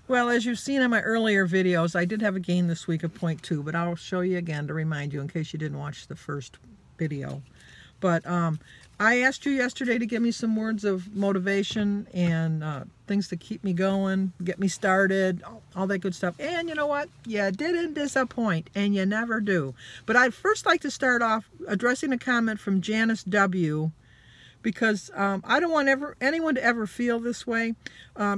Well, as you've seen in my earlier videos, I did have a gain this week of 0.2, but I'll show you again to remind you in case you didn't watch the first video. But I asked you yesterday to give me some words of motivation and things to keep me going, get me started, all that good stuff. And you know what? You didn't disappoint, and you never do. But I'd first like to start off addressing a comment from Janice W., because I don't want anyone to ever feel this way.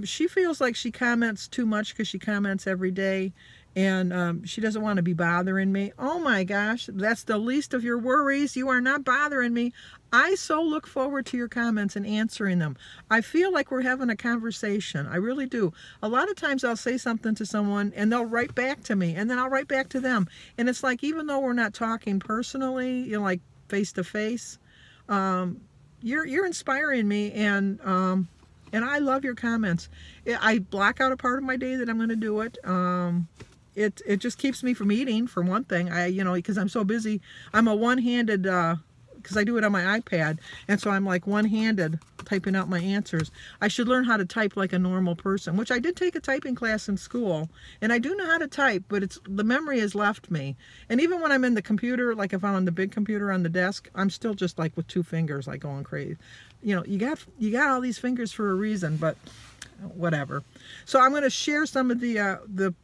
She feels like she comments too much because she comments every day, and she doesn't want to be bothering me. Oh my gosh, that's the least of your worries. You are not bothering me. I so look forward to your comments and answering them. I feel like we're having a conversation. I really do. A lot of times I'll say something to someone and they'll write back to me, and then I'll write back to them. And it's like, even though we're not talking personally, you know, like face to face, you're inspiring me, and I love your comments. I block out a part of my day that I'm going to do it. It just keeps me from eating, for one thing. You know, because I'm so busy. I'm a one-handed, because I do it on my iPad, and so I'm like one-handed typing out my answers. I should learn how to type like a normal person, which I did take a typing class in school, and I do know how to type, but the memory has left me. And even when I'm in the computer, like if I'm on the big computer on the desk, I'm still just like with two fingers, like going crazy. You know, you got all these fingers for a reason, but whatever. So I'm going to share some of the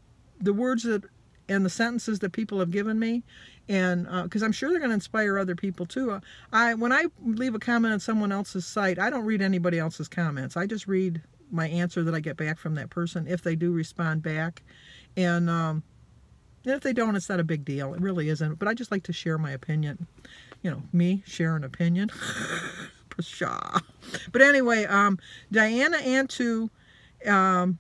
words that and the sentences that people have given me, and because I'm sure they're going to inspire other people too. When I leave a comment on someone else's site, I don't read anybody else's comments. I just read my answer that I get back from that person, if they do respond back. And if they don't, it's not a big deal. It really isn't. But I just like to share my opinion. You know, me share an opinion. Pshaw. But anyway, Diana Antu and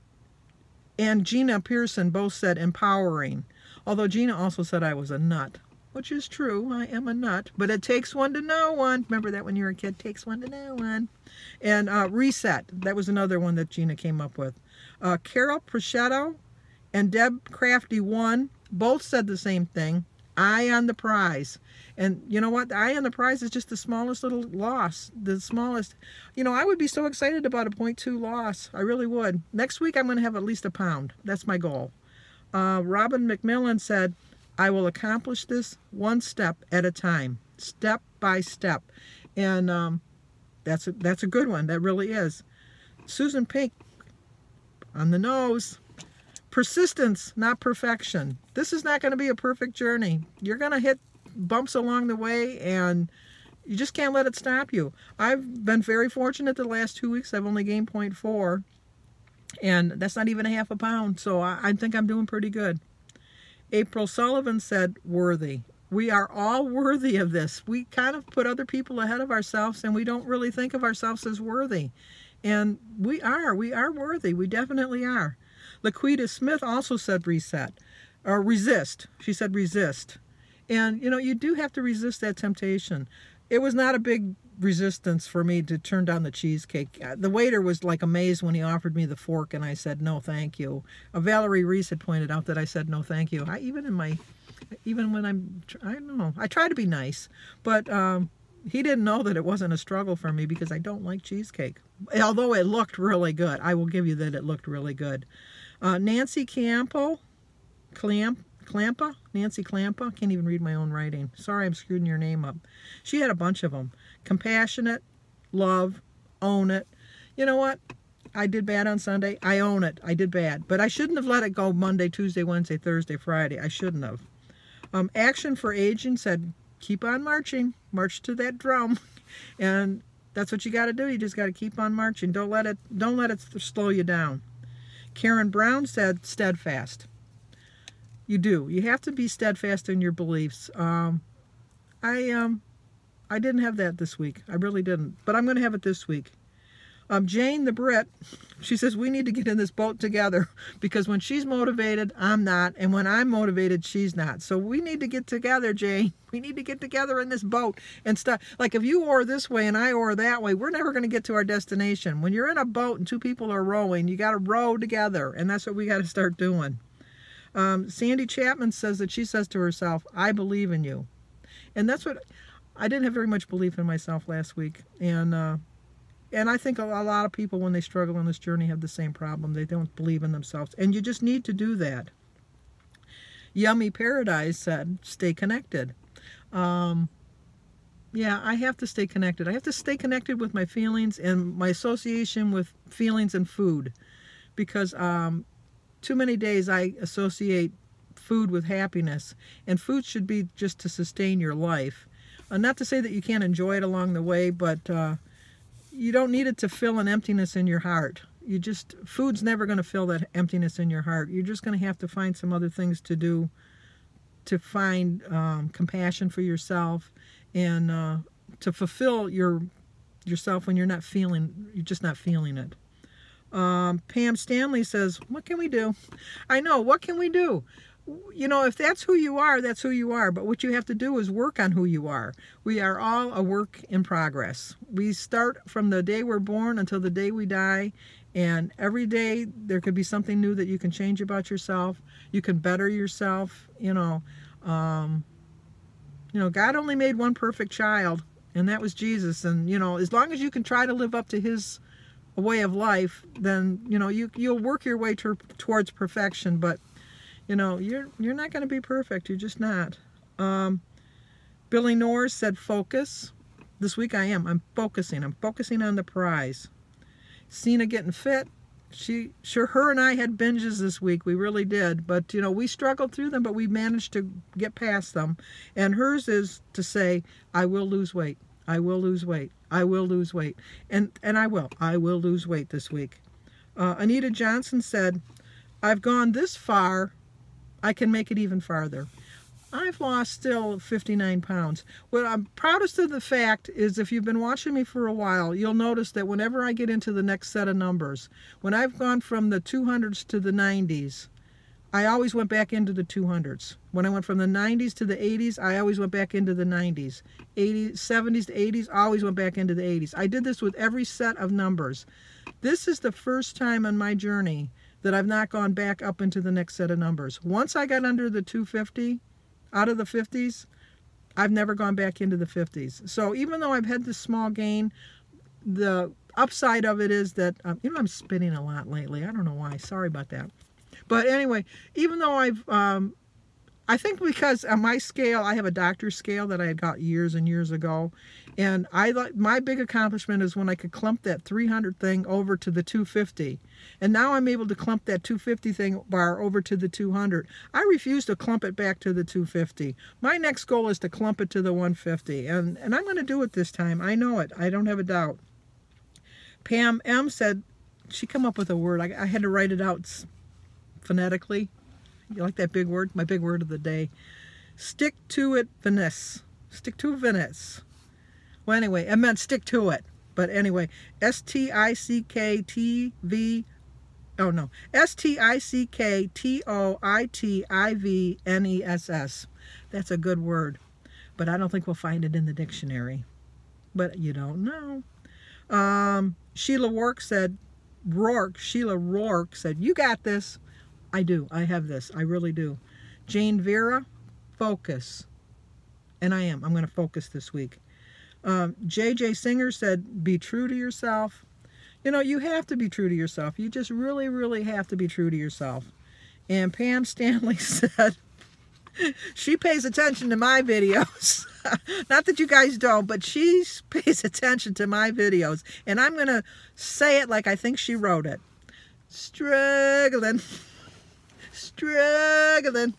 Gina Pearson both said empowering. Although Gina also said I was a nut, which is true. I am a nut, but it takes one to know one. Remember that when you were a kid? Takes one to know one. And reset. That was another one that Gina came up with. Carol Prochetto and Deb Crafty 1 both said the same thing. Eye on the prize. And you know what? The eye on the prize is just the smallest little loss. The smallest. You know, I would be so excited about a 0.2 loss. I really would. Next week I'm going to have at least a pound. That's my goal. Robin McMillan said, I will accomplish this one step at a time. Step by step. And that's a good one. That really is. Susan Pink, on the nose. Persistence, not perfection. This is not going to be a perfect journey. You're going to hit bumps along the way, and you just can't let it stop you. I've been very fortunate the last 2 weeks. I've only gained 0.4, and that's not even a half a pound, so I think I'm doing pretty good. April Sullivan said, worthy. We are all worthy of this. We kind of put other people ahead of ourselves, and we don't really think of ourselves as worthy. And we are worthy. We definitely are. Laquita Smith also said reset, or resist. She said resist. And, you know, you do have to resist that temptation. It was not a big resistance for me to turn down the cheesecake. The waiter was like amazed when he offered me the fork, and I said, no, thank you. Valerie Reese had pointed out that I said, no, thank you. Even when I don't know, I try to be nice, but he didn't know that it wasn't a struggle for me because I don't like cheesecake. Although it looked really good. I will give you that it looked really good. Nancy Clampa? Nancy Clampa? Can't even read my own writing. Sorry, I'm screwing your name up. She had a bunch of them. Compassionate, love, own it. You know what? I did bad on Sunday. I own it. I did bad. But I shouldn't have let it go Monday, Tuesday, Wednesday, Thursday, Friday. I shouldn't have. Action for Aging said, keep on marching. March to that drum. And that's what you got to do. You just got to keep on marching. Don't let it slow you down. Karen Brown said, steadfast. You do. You have to be steadfast in your beliefs. I didn't have that this week. I really didn't. But I'm going to have it this week. Jane the Brit, she says, we need to get in this boat together, because when she's motivated, I'm not. And when I'm motivated, she's not. So we need to get together, Jane. We need to get together in this boat and stuff. Like if you oar this way and I oar that way, we're never going to get to our destination. When you're in a boat and two people are rowing, you got to row together. And that's what we got to start doing. Sandy Chapman says that she says to herself, I believe in you. And that's what, I didn't have very much belief in myself last week. And And I think a lot of people, when they struggle on this journey, have the same problem. They don't believe in themselves. And you just need to do that. Yummy Paradise said, stay connected. Yeah, I have to stay connected. I have to stay connected with my feelings and my association with feelings and food. Because too many days I associate food with happiness. And food should be just to sustain your life. Not to say that you can't enjoy it along the way, but you don't need it to fill an emptiness in your heart. Food's never going to fill that emptiness in your heart. You're just going to have to find some other things to do to find compassion for yourself and to fulfill yourself when you're just not feeling it. Pam Stanley says, what can we do? I know, what can we do? You know, if that's who you are, that's who you are. But what you have to do is work on who you are. We are all a work in progress. We start from the day we're born until the day we die. And every day there could be something new that you can change about yourself. You can better yourself. You know, God only made one perfect child, and that was Jesus. And, you know, as long as you can try to live up to his way of life, then, you know, you'll work your way towards perfection. But, you know, you're not going to be perfect. You're just not. Billy Norris said, focus. This week I am. I'm focusing. I'm focusing on the prize. Cena getting fit. Her and I had binges this week. We really did. But, you know, we struggled through them, but we managed to get past them. And hers is to say, I will lose weight. I will lose weight. I will lose weight. And I will. I will lose weight this week. Anita Johnson said, I've gone this far. I can make it even farther. I've lost still 59 pounds. What I'm proudest of the fact is, if you've been watching me for a while, you'll notice that whenever I get into the next set of numbers, when I've gone from the 200s to the 90s, I always went back into the 200s. When I went from the 90s to the 80s, I always went back into the 90s. 80s, 70s to 80s, I always went back into the 80s. I did this with every set of numbers. This is the first time on my journey that I've not gone back up into the next set of numbers. Once I got under the 250, out of the 50s, I've never gone back into the 50s. So even though I've had this small gain, the upside of it is that, you know, I'm spinning a lot lately. I don't know why. Sorry about that. But anyway, even though I think because on my scale, I have a doctor's scale that I had got years and years ago. And my big accomplishment is when I could clump that 300 thing over to the 250. And now I'm able to clump that 250 thing bar over to the 200. I refuse to clump it back to the 250. My next goal is to clump it to the 150. And I'm going to do it this time. I know it. I don't have a doubt. Pam M said, she came up with a word. I had to write it out phonetically. You like that big word? My big word of the day. Stick to it, Venice. Stick to Venice. Well, anyway, I meant stick to it. But anyway, S-T-I-C-K-T-V... Oh, no. S-T-I-C-K-T-O-I-T-I-V-N-E-S-S. That's a good word. But I don't think we'll find it in the dictionary. But you don't know. Sheila Rourke said, you got this. I do. I have this. I really do. Jane Vera, focus. And I am. I'm going to focus this week. J.J. Singer said, be true to yourself. You know, you have to be true to yourself. You just really, really have to be true to yourself. And Pam Stanley said, she pays attention to my videos. Not that you guys don't, but she pays attention to my videos. And I'm going to say it like I think she wrote it. Struggling. Struggling.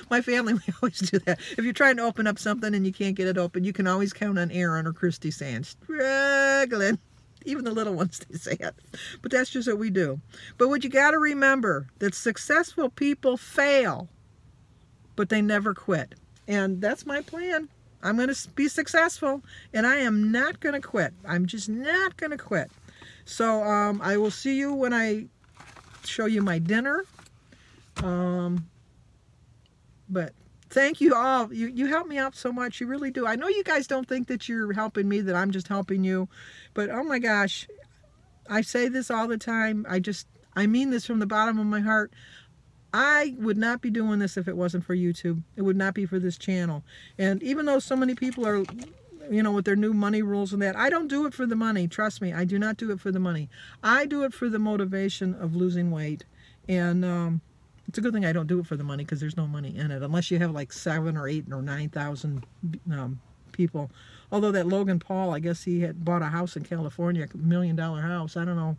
My family, we always do that. If you're trying to open up something and you can't get it open, you can always count on Aaron or Christy saying, struggling. Even the little ones, they say it. But that's just what we do. But what you got to remember, that successful people fail, but they never quit. And that's my plan. I'm going to be successful, and I am not going to quit. I'm just not going to quit. So I will see you when I show you my dinner. But thank you all. You help me out so much. You really do. I know you guys don't think that you're helping me, that I'm just helping you. But oh my gosh, I say this all the time. I mean this from the bottom of my heart. I would not be doing this if it wasn't for YouTube. It would not be for this channel. And even though so many people are you know, with their new money rules and that. I don't do it for the money. Trust me, I do not do it for the money. I do it for the motivation of losing weight. And it's a good thing I don't do it for the money, because there's no money in it, unless you have like 7 or 8 or 9,000 people. Although that Logan Paul, I guess he had bought a house in California, $1 million house. I don't know.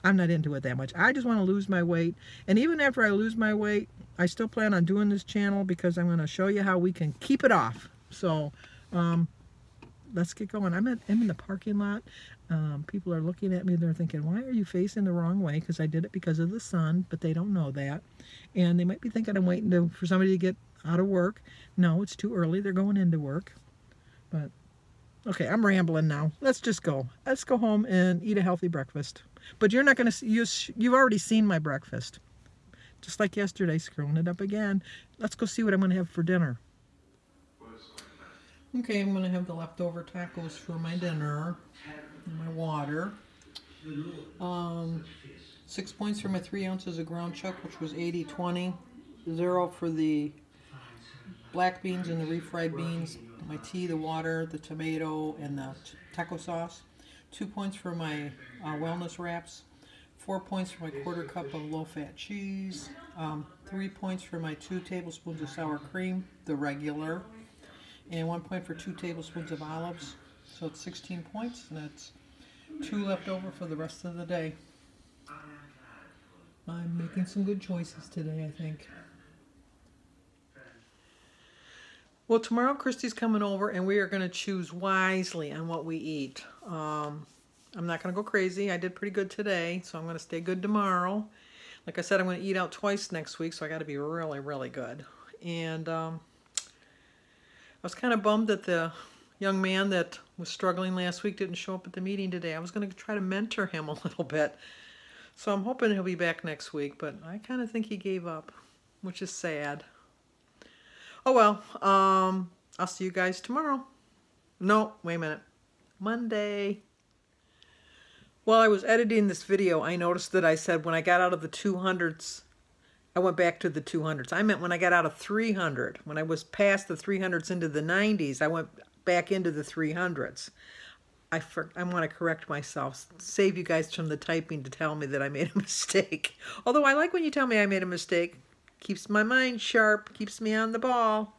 I'm not into it that much. I just want to lose my weight. And even after I lose my weight, I still plan on doing this channel, because I'm going to show you how we can keep it off. So let's get going. I'm in the parking lot. People are looking at me. They're thinking, why are you facing the wrong way? Because I did it because of the sun, but they don't know that. And they might be thinking I'm waiting for somebody to get out of work. No, it's too early. They're going into work. But okay, I'm rambling now. Let's just go. Let's go home and eat a healthy breakfast. But you're not going to you've already seen my breakfast. Just like yesterday, screwing it up again. Let's go see what I'm going to have for dinner. Okay, I'm going to have the leftover tacos for my dinner. And my water. 6 points for my 3 ounces of ground chuck, which was 80-20. 0 for the black beans and the refried beans. My tea, the water, the tomato, and the taco sauce. 2 points for my wellness wraps. 4 points for my 1/4 cup of low-fat cheese. 3 points for my 2 tablespoons of sour cream, the regular. And 1 point for 2 tablespoons of olives. So it's 16 points, and that's 2 left over for the rest of the day. I'm making some good choices today, I think. Well, tomorrow Christy's coming over, and we are going to choose wisely on what we eat. I'm not going to go crazy. I did pretty good today, so I'm going to stay good tomorrow. Like I said, I'm going to eat out twice next week, so I got to be really, really good. And I was kind of bummed that the young man that was struggling last week didn't show up at the meeting today. I was going to try to mentor him a little bit. So I'm hoping he'll be back next week, but I kind of think he gave up, which is sad. Oh well, I'll see you guys tomorrow. No, wait a minute. Monday. While I was editing this video, I noticed that I said when I got out of the 200s, I went back to the 200s. I meant when I got out of 300. When I was past the 300s into the 90s, I went back into the 300s. I want to correct myself. Save you guys from the typing to tell me that I made a mistake. Although I like when you tell me I made a mistake. Keeps my mind sharp. Keeps me on the ball.